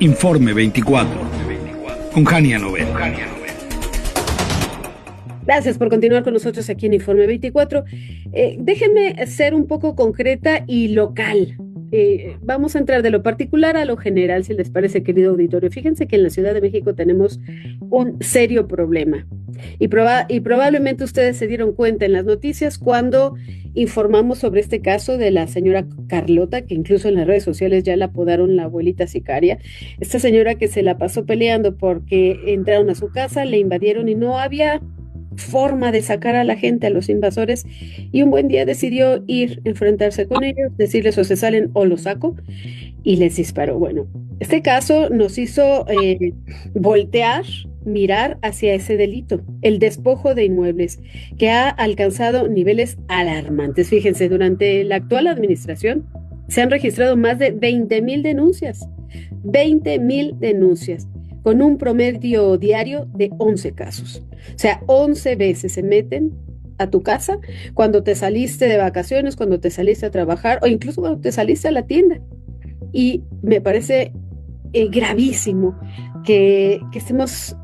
Informe 24, con Jania Novel. Gracias por continuar con nosotros aquí en Informe 24. Déjenme ser un poco concreta y local. Vamos a entrar de lo particular a lo general, si les parece, querido auditorio. Fíjense que en la Ciudad de México tenemos un serio problema y probablemente ustedes se dieron cuenta en las noticias cuando informamos sobre este caso de la señora Carlota, que incluso en las redes sociales ya la apodaron la abuelita sicaria. Esta señora que se la pasó peleando porque entraron a su casa, le invadieron y no había forma de sacar a la gente, a los invasores, y un buen día decidió ir, enfrentarse con ellos, decirles o se salen o los saco, y les disparó. Bueno, este caso nos hizo voltear, mirar hacia ese delito, el despojo de inmuebles, que ha alcanzado niveles alarmantes. Fíjense, durante la actual administración se han registrado más de 20,000 denuncias, 20,000 denuncias, con un promedio diario de 11 casos. O sea, 11 veces se meten a tu casa cuando te saliste de vacaciones, cuando te saliste a trabajar o incluso cuando te saliste a la tienda. Y me parece gravísimo que estemos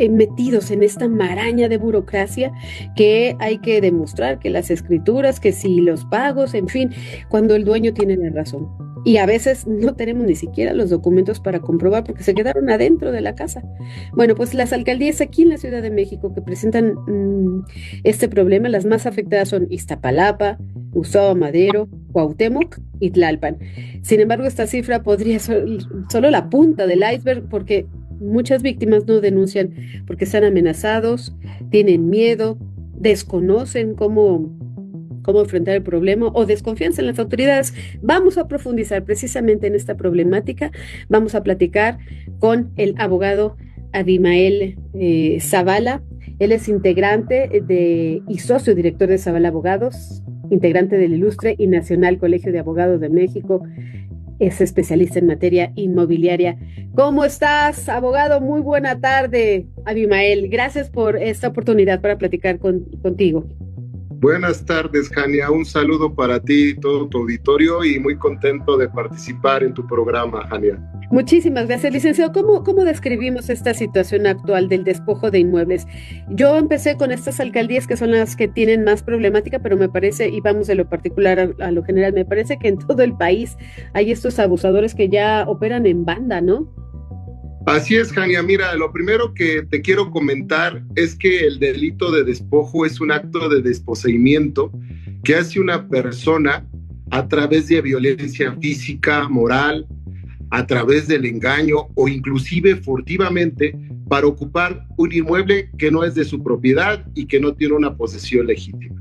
metidos en esta maraña de burocracia, que hay que demostrar que las escrituras, que si los pagos, en fin, cuando el dueño tiene la razón. Y a veces no tenemos ni siquiera los documentos para comprobar porque se quedaron adentro de la casa. Bueno, pues las alcaldías aquí en la Ciudad de México que presentan este problema, las más afectadas son Iztapalapa, Gustavo Madero, Cuauhtémoc y Tlalpan. Sin embargo, esta cifra podría ser solo la punta del iceberg porque muchas víctimas no denuncian porque están amenazados, tienen miedo, desconocen cómo enfrentar el problema o desconfianza en las autoridades. Vamos a profundizar precisamente en esta problemática. Vamos a platicar con el abogado Abimael Zavala. Él es integrante y socio director de Zavala Abogados, integrante del Ilustre y Nacional Colegio de Abogados de México. Es especialista en materia inmobiliaria. ¿Cómo estás, abogado? Muy buena tarde, Abimael. Gracias por esta oportunidad para platicar contigo. Buenas tardes, Jania. Un saludo para ti y todo tu auditorio y muy contento de participar en tu programa, Jania. Muchísimas gracias, licenciado. ¿Cómo describimos esta situación actual del despojo de inmuebles? Yo empecé con estas alcaldías que son las que tienen más problemática, pero me parece, y vamos de lo particular a lo general, me parece que en todo el país hay estos abusadores que ya operan en banda, ¿no? Así es, Jania. Mira, lo primero que te quiero comentar es que el delito de despojo es un acto de desposeimiento que hace una persona a través de violencia física, moral, a través del engaño o inclusive furtivamente para ocupar un inmueble que no es de su propiedad y que no tiene una posesión legítima.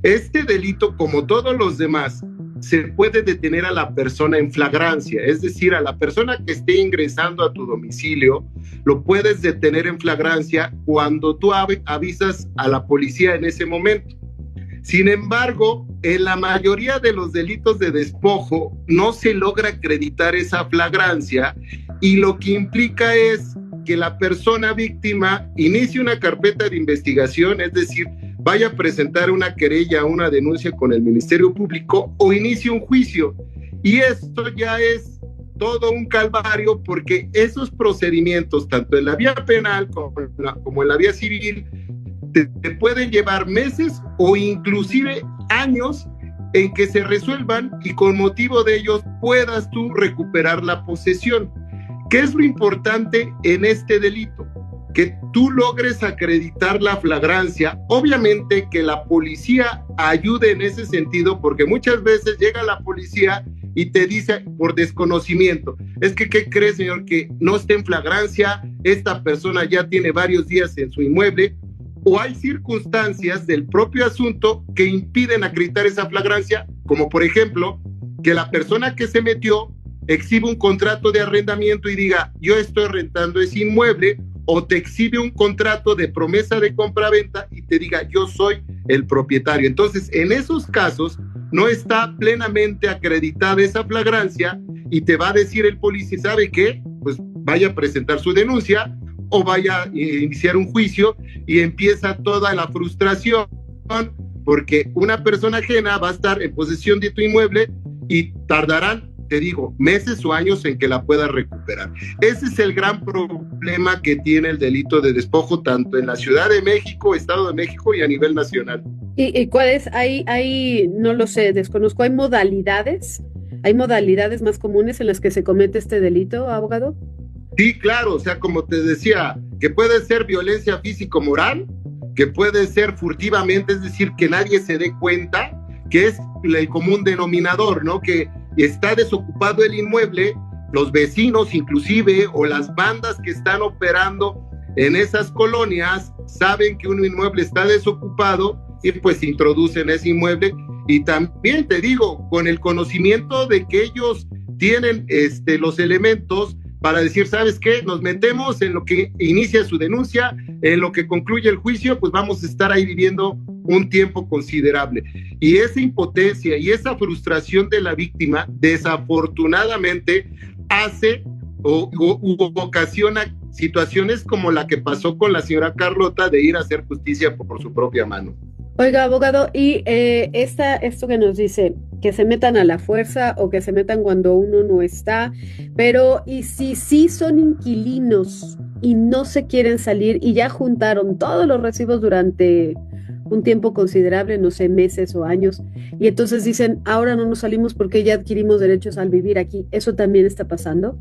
Este delito, como todos los demás, se puede detener a la persona en flagrancia, es decir, a la persona que esté ingresando a tu domicilio, lo puedes detener en flagrancia cuando tú avisas a la policía en ese momento. Sin embargo, en la mayoría de los delitos de despojo no se logra acreditar esa flagrancia y lo que implica es que la persona víctima inicie una carpeta de investigación, es decir, vaya a presentar una querella, una denuncia con el Ministerio Público o inicie un juicio. Y esto ya es todo un calvario porque esos procedimientos, tanto en la vía penal como en la vía civil, te pueden llevar meses o inclusive años en que se resuelvan y con motivo de ellos puedas tú recuperar la posesión. ¿Qué es lo importante en este delito? Que tú logres acreditar la flagrancia, obviamente que la policía ayude en ese sentido, porque muchas veces llega la policía y te dice por desconocimiento, es que ¿qué crees, señor? Que no está en flagrancia, esta persona ya tiene varios días en su inmueble, o hay circunstancias del propio asunto que impiden acreditar esa flagrancia, como por ejemplo, que la persona que se metió exhibe un contrato de arrendamiento y diga, yo estoy rentando ese inmueble, o te exhibe un contrato de promesa de compra-venta y te diga, yo soy el propietario. Entonces, en esos casos, no está plenamente acreditada esa flagrancia y te va a decir el policía, ¿sabe qué? Pues vaya a presentar su denuncia o vaya a iniciar un juicio y empieza toda la frustración porque una persona ajena va a estar en posesión de tu inmueble y tardarán te digo, meses o años en que la pueda recuperar. Ese es el gran problema que tiene el delito de despojo, tanto en la Ciudad de México, Estado de México y a nivel nacional. ¿Y cuál es? No lo sé, desconozco. ¿Hay modalidades? ¿Hay modalidades más comunes en las que se comete este delito, abogado? Sí, claro, o sea, como te decía, que puede ser violencia físico-moral, que puede ser furtivamente, es decir, que nadie se dé cuenta, que es el común denominador, ¿no? Que está desocupado el inmueble, los vecinos inclusive, o las bandas que están operando en esas colonias, saben que un inmueble está desocupado y pues introducen ese inmueble. Y también te digo, con el conocimiento de que ellos tienen los elementos para decir, ¿sabes qué? Nos metemos en lo que inicia su denuncia, en lo que concluye el juicio, pues vamos a estar ahí viviendo un tiempo considerable. Y esa impotencia y esa frustración de la víctima, desafortunadamente, hace o ocasiona situaciones como la que pasó con la señora Carlota, de ir a hacer justicia por su propia mano. Oiga, abogado, y esto que nos dice, que se metan a la fuerza o que se metan cuando uno no está, pero ¿y si sí son inquilinos y no se quieren salir y ya juntaron todos los recibos durante un tiempo considerable, no sé, meses o años, y entonces dicen, ahora no nos salimos porque ya adquirimos derechos al vivir aquí? ¿Eso también está pasando?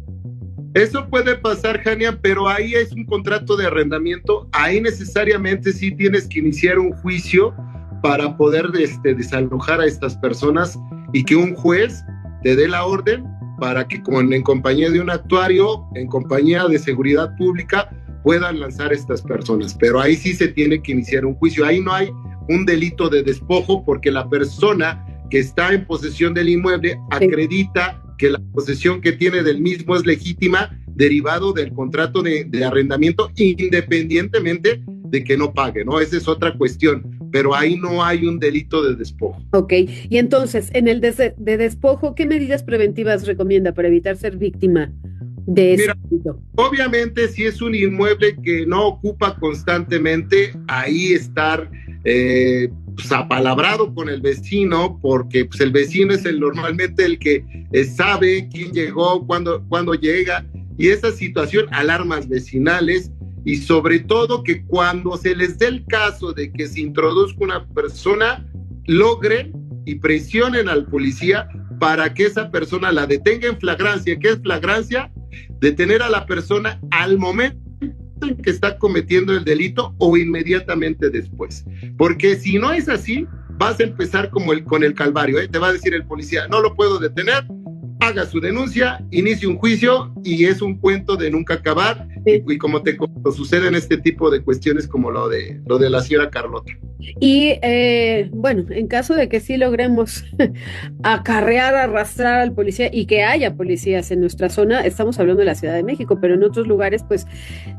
Eso puede pasar, Jania, pero ahí es un contrato de arrendamiento. Ahí necesariamente sí tienes que iniciar un juicio para poder desalojar a estas personas y que un juez te dé la orden para que en compañía de un actuario, en compañía de seguridad pública, puedan lanzar a estas personas. Pero ahí sí se tiene que iniciar un juicio. Ahí no hay un delito de despojo porque la persona que está en posesión del inmueble acredita que la posesión que tiene del mismo es legítima, derivado del contrato de arrendamiento, independientemente de que no pague, ¿no? Esa es otra cuestión, pero ahí no hay un delito de despojo. Ok, y entonces, en el de despojo, ¿qué medidas preventivas recomienda para evitar ser víctima de ese delito? Obviamente, si es un inmueble que no ocupa constantemente, ahí estar apalabrado con el vecino, porque pues, el vecino es normalmente el que sabe quién llegó, cuándo llega, y esa situación, alarmas vecinales, y sobre todo que cuando se les dé el caso de que se introduzca una persona, logren y presionen al policía para que esa persona la detenga en flagrancia. ¿Qué es flagrancia? Detener a la persona al momento en que está cometiendo el delito o inmediatamente después, porque si no es así, vas a empezar con el calvario, ¿eh? Te va a decir el policía, no lo puedo detener, haga su denuncia, inicie un juicio y es un cuento de nunca acabar. Sí. Y como te suceden este tipo de cuestiones como lo de la señora Carlota. Y bueno, en caso de que sí logremos acarrear, arrastrar al policía y que haya policías en nuestra zona, estamos hablando de la Ciudad de México, pero en otros lugares, pues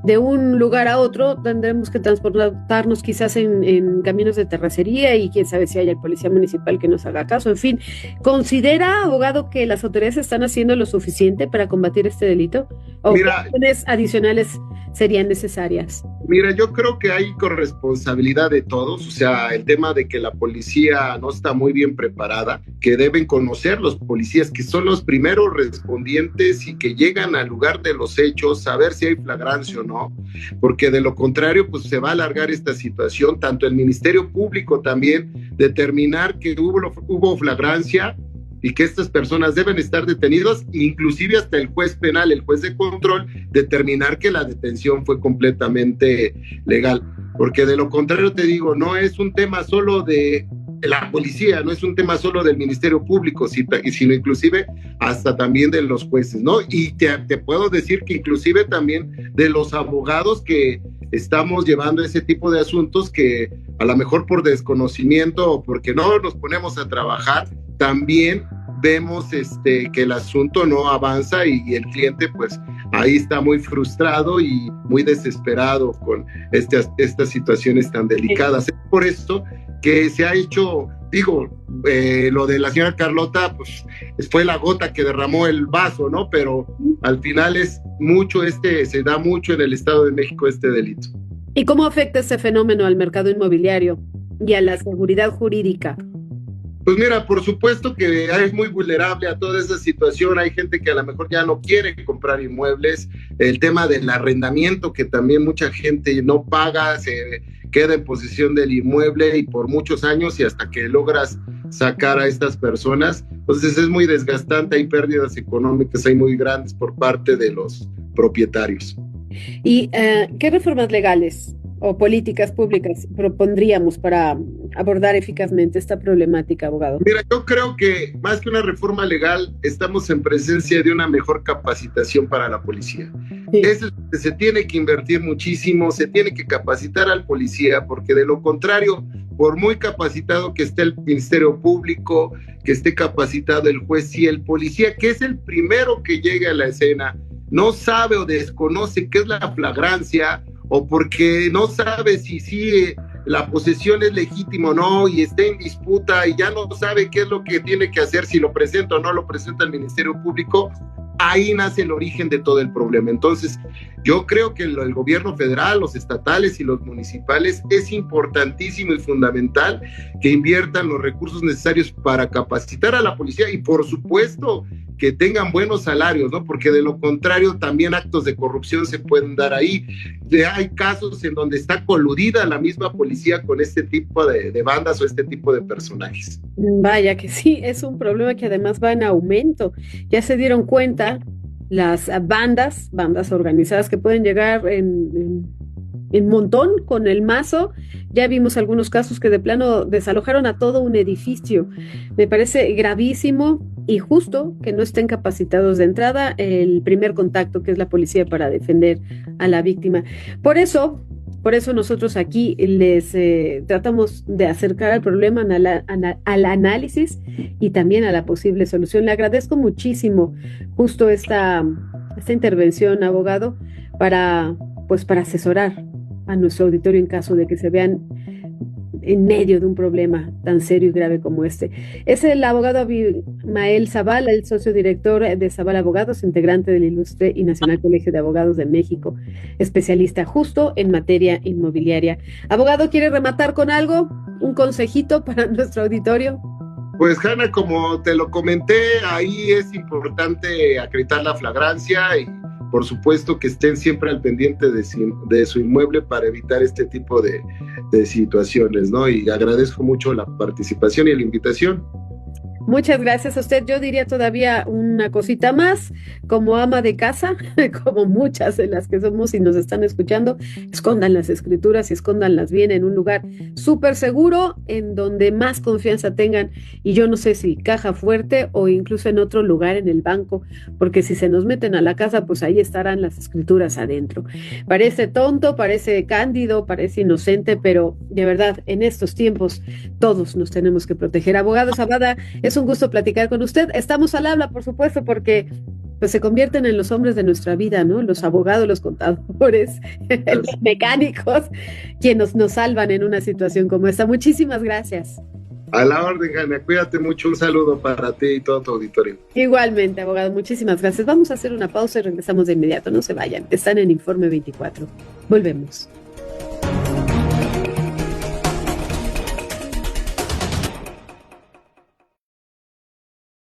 de un lugar a otro tendremos que transportarnos quizás en caminos de terracería y quién sabe si haya el policía municipal que nos haga caso. En fin, ¿considera, abogado, que las autoridades están haciendo lo suficiente para combatir este delito? ¿O qué acciones adicionales serían necesarias? Mira, yo creo que hay corresponsabilidad de todos, o sea, el tema de que la policía no está muy bien preparada, que deben conocer los policías que son los primeros respondientes y que llegan al lugar de los hechos, saber si hay flagrancia o no, porque de lo contrario, pues se va a alargar esta situación, tanto el Ministerio Público también, determinar que hubo flagrancia y que estas personas deben estar detenidas, inclusive hasta el juez penal, el juez de control, determinar que la detención fue completamente legal, porque de lo contrario te digo, no es un tema solo de la policía, no es un tema solo del Ministerio Público, sino inclusive hasta también de los jueces, ¿no? Y te puedo decir que inclusive también de los abogados que estamos llevando ese tipo de asuntos que a lo mejor por desconocimiento o porque no nos ponemos a trabajar, también vemos que el asunto no avanza y el cliente pues ahí está muy frustrado y muy desesperado con estas situaciones tan delicadas. Es por esto que se ha hecho, lo de la señora Carlota pues fue la gota que derramó el vaso, ¿no? Pero al final es mucho se da mucho en el Estado de México este delito. ¿Y cómo afecta este fenómeno al mercado inmobiliario y a la seguridad jurídica? Pues mira, por supuesto que es muy vulnerable a toda esa situación. Hay gente que a lo mejor ya no quiere comprar inmuebles. El tema del arrendamiento, que también mucha gente no paga, se queda en posesión del inmueble y por muchos años y hasta que logras sacar a estas personas. Entonces es muy desgastante, hay pérdidas económicas, hay muy grandes por parte de los propietarios. ¿Y qué reformas legales o políticas públicas propondríamos para abordar eficazmente esta problemática, abogado? Mira, yo creo que más que una reforma legal, estamos en presencia de una mejor capacitación para la policía. Sí. Se tiene que invertir muchísimo, se tiene que capacitar al policía, porque de lo contrario, por muy capacitado que esté el Ministerio Público, que esté capacitado el juez, si el policía, que es el primero que llega a la escena, no sabe o desconoce qué es la flagrancia, o porque no sabe si la posesión es legítima o no, y está en disputa y ya no sabe qué es lo que tiene que hacer, si lo presenta o no lo presenta el Ministerio Público, ahí nace el origen de todo el problema. Entonces, yo creo que el gobierno federal, los estatales y los municipales es importantísimo y fundamental que inviertan los recursos necesarios para capacitar a la policía y, por supuesto, que tengan buenos salarios, ¿no? Porque de lo contrario también actos de corrupción se pueden dar ahí. Hay casos en donde está coludida la misma policía con este tipo de bandas o este tipo de personajes. Vaya que sí, es un problema que además va en aumento. Ya se dieron cuenta las bandas organizadas que pueden llegar en montón con el mazo. Ya vimos algunos casos que de plano desalojaron a todo un edificio. Me parece gravísimo y justo que no estén capacitados de entrada el primer contacto, que es la policía, para defender a la víctima. Por eso nosotros aquí les tratamos de acercar al problema al análisis y también a la posible solución. Le agradezco muchísimo justo esta intervención, abogado, para asesorar a nuestro auditorio en caso de que se vean en medio de un problema tan serio y grave como este. Es el abogado Abimael Zavala, el socio director de Zavala Abogados, integrante del Ilustre y Nacional Colegio de Abogados de México, especialista justo en materia inmobiliaria. Abogado, ¿quiere rematar con algo? ¿Un consejito para nuestro auditorio? Pues, Hanna, como te lo comenté, ahí es importante acreditar la flagrancia y por supuesto que estén siempre al pendiente de su inmueble para evitar este tipo de situaciones, ¿no? Y agradezco mucho la participación y la invitación. Muchas gracias a usted. Yo diría todavía una cosita más, como ama de casa, como muchas de las que somos y nos están escuchando, escondan las escrituras y escóndanlas bien en un lugar súper seguro, en donde más confianza tengan, y yo no sé si caja fuerte o incluso en otro lugar en el banco, porque si se nos meten a la casa, pues ahí estarán las escrituras adentro. Parece tonto, parece cándido, parece inocente, pero de verdad, en estos tiempos todos nos tenemos que proteger. Abogado Zavala, es un gusto platicar con usted. Estamos al habla, por supuesto, porque pues se convierten en los hombres de nuestra vida, ¿no? Los abogados, los contadores, los mecánicos, quienes nos salvan en una situación como esta. Muchísimas gracias. A la orden, Hanna. Cuídate mucho. Un saludo para ti y todo tu auditorio. Igualmente, abogado. Muchísimas gracias. Vamos a hacer una pausa y regresamos de inmediato. No se vayan. Están en Informe 24. Volvemos.